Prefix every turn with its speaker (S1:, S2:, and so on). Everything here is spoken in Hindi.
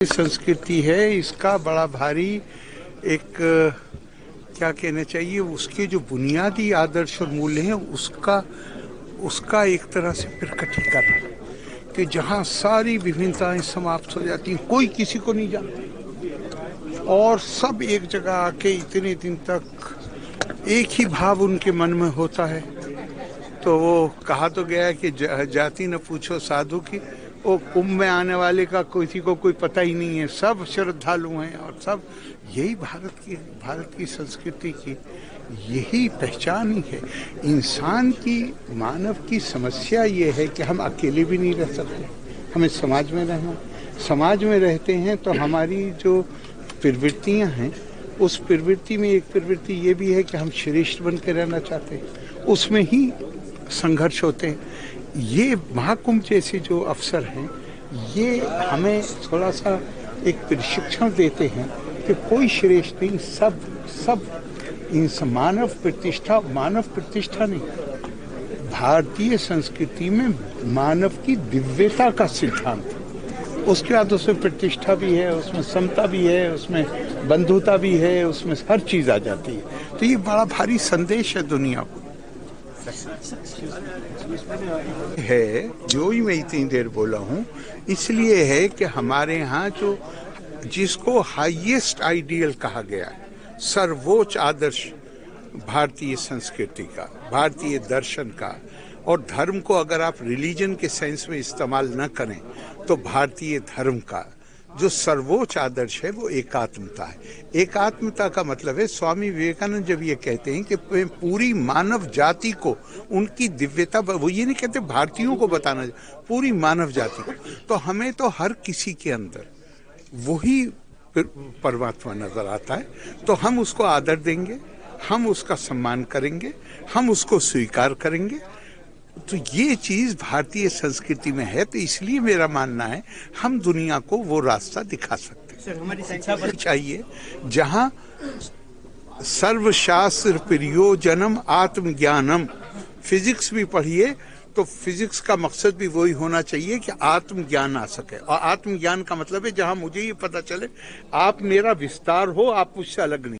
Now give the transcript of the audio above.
S1: संस्कृति है, इसका बड़ा भारी एक क्या कहना चाहिए, उसके जो बुनियादी आदर्श और मूल्य हैं उसका एक तरह से प्रकटीकरण कि जहाँ सारी विभिन्नताएं समाप्त हो जाती हैं, कोई किसी को नहीं जानता और सब एक जगह आके इतने दिन तक एक ही भाव उनके मन में होता है। तो वो कहा तो गया है कि जाति न पूछो साधु की, वो कुंभ में आने वाले का किसी को कोई पता ही नहीं है, सब श्रद्धालु हैं और सब यही भारत की संस्कृति की यही पहचान ही है। इंसान की, मानव की समस्या ये है कि हम अकेले भी नहीं रह सकते, हमें समाज में रहना। समाज में रहते हैं तो हमारी जो प्रवृत्तियां हैं, उस प्रवृत्ति में एक प्रवृत्ति ये भी है कि हम श्रेष्ठ बन के रहना चाहते हैं, उसमें ही संघर्ष होते हैं। ये महाकुंभ जैसे जो अवसर हैं, ये हमें थोड़ा सा एक प्रशिक्षण देते हैं कि कोई श्रेष्ठ नहीं, सब मानव प्रतिष्ठा नहीं। भारतीय संस्कृति में मानव की दिव्यता का सिद्धांत, उसके बाद उसमें प्रतिष्ठा भी है, उसमें समता भी है, उसमें बंधुता भी है, उसमें हर चीज आ जाती है। तो ये बड़ा भारी संदेश है दुनिया को है, जो ही मैं इतनी देर बोला हूँ इसलिए है कि हमारे यहाँ जो जिसको हाईएस्ट आइडियल कहा गया है, सर्वोच्च आदर्श भारतीय संस्कृति का, भारतीय दर्शन का, और धर्म को अगर आप रिलीजन के सेंस में इस्तेमाल न करें तो भारतीय धर्म का जो सर्वोच्च आदर्श है वो एकात्मता है। एकात्मता का मतलब है, स्वामी विवेकानंद जब ये कहते हैं कि पूरी मानव जाति को उनकी दिव्यता, वो ये नहीं कहते भारतीयों को बताना, पूरी मानव जाति को, तो हमें तो हर किसी के अंदर वही परमात्मा नजर आता है, तो हम उसको आदर देंगे, हम उसका सम्मान करेंगे, हम उसको स्वीकार करेंगे। तो ये चीज भारतीय संस्कृति में है, तो इसलिए मेरा मानना है हम दुनिया को वो रास्ता दिखा सकते हैं। सर, हमारी शिक्षा चाहिए जहां सर्वशास्त्र प्रयोजनम आत्मज्ञानम, फिजिक्स भी पढ़िए तो फिजिक्स का मकसद भी वही होना चाहिए कि आत्मज्ञान आ सके, और आत्मज्ञान का मतलब है जहां मुझे ये पता चले आप मेरा विस्तार हो, आप मुझसे अलग नहीं।